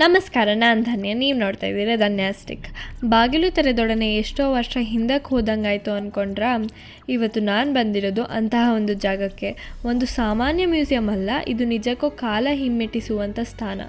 ನಮಸ್ಕಾರ, ನಾನು ಧನ್ಯ. ನೀವು ನೋಡ್ತಾ ಇದ್ದೀರಾ ಧನ್ಯಾಸ್ಟಿಕ್. ಬಾಗಿಲು ತೆರೆದೊಡನೆ ಎಷ್ಟೋ ವರ್ಷ ಹಿಂದಕ್ಕೆ ಹೋದಂಗಾಯ್ತು ಅಂದ್ಕೊಂಡ್ರಾ? ಇವತ್ತು ನಾನು ಬಂದಿರೋದು ಅಂತಹ ಒಂದು ಜಾಗಕ್ಕೆ. ಒಂದು ಸಾಮಾನ್ಯ ಮ್ಯೂಸಿಯಂ ಅಲ್ಲ, ಇದು ನಿಜಕ್ಕೂ ಕಾಲ ಹಿಮ್ಮೆಟ್ಟಿಸುವಂಥ ಸ್ಥಾನ.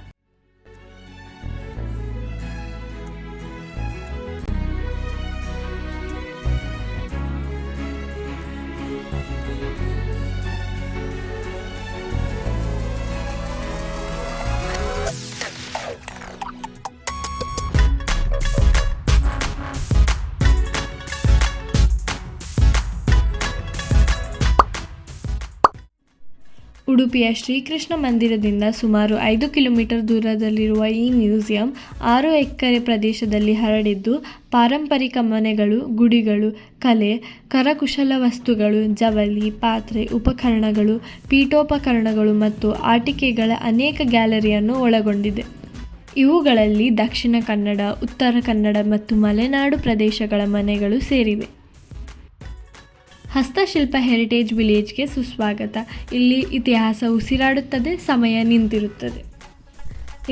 ಉಡುಪಿಯ ಶ್ರೀಕೃಷ್ಣ ಮಂದಿರದಿಂದ ಸುಮಾರು 5 ಕಿಲೋಮೀಟರ್ ದೂರದಲ್ಲಿರುವ ಈ ಮ್ಯೂಸಿಯಂ 6 ಎಕರೆ ಪ್ರದೇಶದಲ್ಲಿ ಹರಡಿದ್ದು, ಪಾರಂಪರಿಕ ಮನೆಗಳು, ಗುಡಿಗಳು, ಕಲೆ, ಕರಕುಶಲ ವಸ್ತುಗಳು, ಜವಳಿ, ಪಾತ್ರೆ, ಉಪಕರಣಗಳು, ಪೀಠೋಪಕರಣಗಳು ಮತ್ತು ಆಟಿಕೆಗಳ ಅನೇಕ ಗ್ಯಾಲರಿಯನ್ನು ಒಳಗೊಂಡಿದೆ. ಇವುಗಳಲ್ಲಿ ದಕ್ಷಿಣ ಕನ್ನಡ, ಉತ್ತರ ಕನ್ನಡ ಮತ್ತು ಮಲೆನಾಡು ಪ್ರದೇಶಗಳ ಮನೆಗಳು ಸೇರಿವೆ. ಹಸ್ತಶಿಲ್ಪ ಹೆರಿಟೇಜ್ ವಿಲೇಜ್ಗೆ ಸುಸ್ವಾಗತ. ಇಲ್ಲಿ ಇತಿಹಾಸ ಉಸಿರಾಡುತ್ತದೆ, ಸಮಯ ನಿಂತಿರುತ್ತದೆ.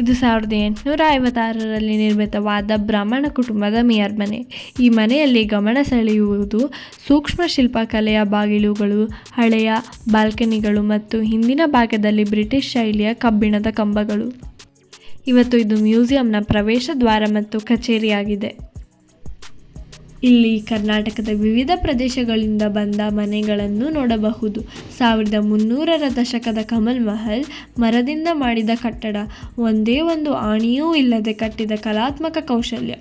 ಇದು 1856ರಲ್ಲಿ ನಿರ್ಮಿತವಾದ ಬ್ರಾಹ್ಮಣ ಕುಟುಂಬದ ಮೇಯರ್ ಮನೆ. ಈ ಮನೆಯಲ್ಲಿ ಗಮನ ಸೆಳೆಯುವುದು ಸೂಕ್ಷ್ಮ ಶಿಲ್ಪಕಲೆಯ ಬಾಗಿಲುಗಳು, ಹಳೆಯ ಬಾಲ್ಕನಿಗಳು ಮತ್ತು ಹಿಂದಿನ ಭಾಗದಲ್ಲಿ ಬ್ರಿಟಿಷ್ ಶೈಲಿಯ ಕಬ್ಬಿಣದ ಕಂಬಗಳು. ಇವತ್ತು ಇದು ಮ್ಯೂಸಿಯಂನ ಪ್ರವೇಶ ದ್ವಾರ ಮತ್ತು ಕಚೇರಿಯಾಗಿದೆ. ಇಲ್ಲಿ ಕರ್ನಾಟಕದ ವಿವಿಧ ಪ್ರದೇಶಗಳಿಂದ ಬಂದ ಮನೆಗಳನ್ನು ನೋಡಬಹುದು. 1300ರ ದಶಕದ ಕಮಲ್ ಮಹಲ್, ಮರದಿಂದ ಮಾಡಿದ ಕಟ್ಟಡ, ಒಂದೇ ಒಂದು ಆಣಿಯೂ ಇಲ್ಲದೆ ಕಟ್ಟಿದ ಕಲಾತ್ಮಕ ಕೌಶಲ್ಯ.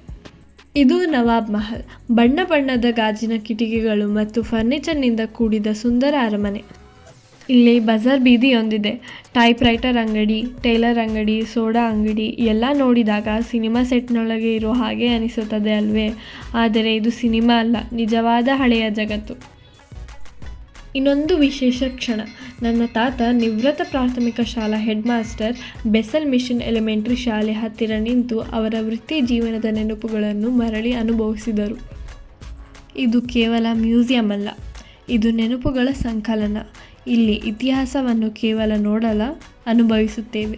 ಇದು ನವಾಬ್ ಮಹಲ್, ಬಣ್ಣ ಬಣ್ಣದ ಗಾಜಿನ ಕಿಟಕಿಗಳು ಮತ್ತು ಫರ್ನಿಚರ್ನಿಂದ ಕೂಡಿದ ಸುಂದರ ಅರಮನೆ. ಇಲ್ಲಿ ಬಜಾರ್ ಬೀದಿಯೊಂದಿದೆ. ಟೈಪ್ ರೈಟರ್ ಅಂಗಡಿ, ಟೇಲರ್ ಅಂಗಡಿ, ಸೋಡಾ ಅಂಗಡಿ ಎಲ್ಲ ನೋಡಿದಾಗ ಸಿನಿಮಾ ಸೆಟ್ನೊಳಗೆ ಇರೋ ಹಾಗೆ ಅನಿಸುತ್ತದೆ ಅಲ್ವೇ? ಆದರೆ ಇದು ಸಿನಿಮಾ ಅಲ್ಲ, ನಿಜವಾದ ಹಳೆಯ ಜಗತ್ತು. ಇನ್ನೊಂದು ವಿಶೇಷ ಕ್ಷಣ. ನನ್ನ ತಾತ ನಿವೃತ್ತ ಪ್ರಾಥಮಿಕ ಶಾಲಾ ಹೆಡ್ ಮಾಸ್ಟರ್ ಬೆಸಲ್ ಮಿಷನ್ ಎಲಿಮೆಂಟ್ರಿ ಶಾಲೆ ಹತ್ತಿರ ನಿಂತು ಅವರ ವೃತ್ತಿ ಜೀವನದ ನೆನಪುಗಳನ್ನು ಮರಳಿ ಅನುಭವಿಸಿದರು. ಇದು ಕೇವಲ ಮ್ಯೂಸಿಯಂ ಅಲ್ಲ, ಇದು ನೆನಪುಗಳ ಸಂಕಲನ. ಇಲ್ಲಿ ಇತಿಹಾಸವನ್ನು ಕೇವಲ ನೋಡಲ್ಲ, ಅನುಭವಿಸುತ್ತೇವೆ.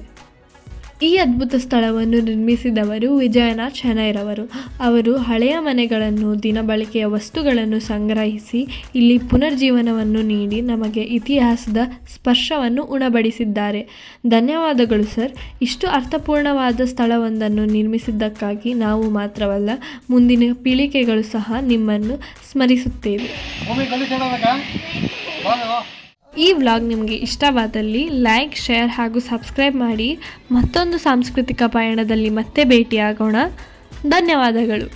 ಈ ಅದ್ಭುತ ಸ್ಥಳವನ್ನು ನಿರ್ಮಿಸಿದವರು ವಿಜಯನಾಥ್ ಶೆಣೈರವರು. ಅವರು ಹಳೆಯ ಮನೆಗಳನ್ನು, ದಿನಬಳಕೆಯ ವಸ್ತುಗಳನ್ನು ಸಂಗ್ರಹಿಸಿ ಇಲ್ಲಿ ಪುನರ್ಜೀವನವನ್ನು ನೀಡಿ ನಮಗೆ ಇತಿಹಾಸದ ಸ್ಪರ್ಶವನ್ನು ಉಣಬಡಿಸಿದ್ದಾರೆ. ಧನ್ಯವಾದಗಳು ಸರ್. ಇಷ್ಟು ಅರ್ಥಪೂರ್ಣವಾದ ಸ್ಥಳವೊಂದನ್ನು ನಿರ್ಮಿಸಿದ್ದಕ್ಕಾಗಿ ನಾವು ಮಾತ್ರವಲ್ಲ, ಮುಂದಿನ ಪೀಳಿಗೆಗಳು ಸಹ ನಿಮ್ಮನ್ನು ಸ್ಮರಿಸುತ್ತೇವೆ. ಈ ವ್ಲಾಗ್ ನಿಮಗೆ ಇಷ್ಟವಾದಲ್ಲಿ ಲೈಕ್, ಶೇರ್ ಹಾಗೂ ಸಬ್ಸ್ಕ್ರೈಬ್ ಮಾಡಿ. ಮತ್ತೊಂದು ಸಾಂಸ್ಕೃತಿಕ ಪಯಣದಲ್ಲಿ ಮತ್ತೆ ಭೇಟಿಯಾಗೋಣ. ಧನ್ಯವಾದಗಳು.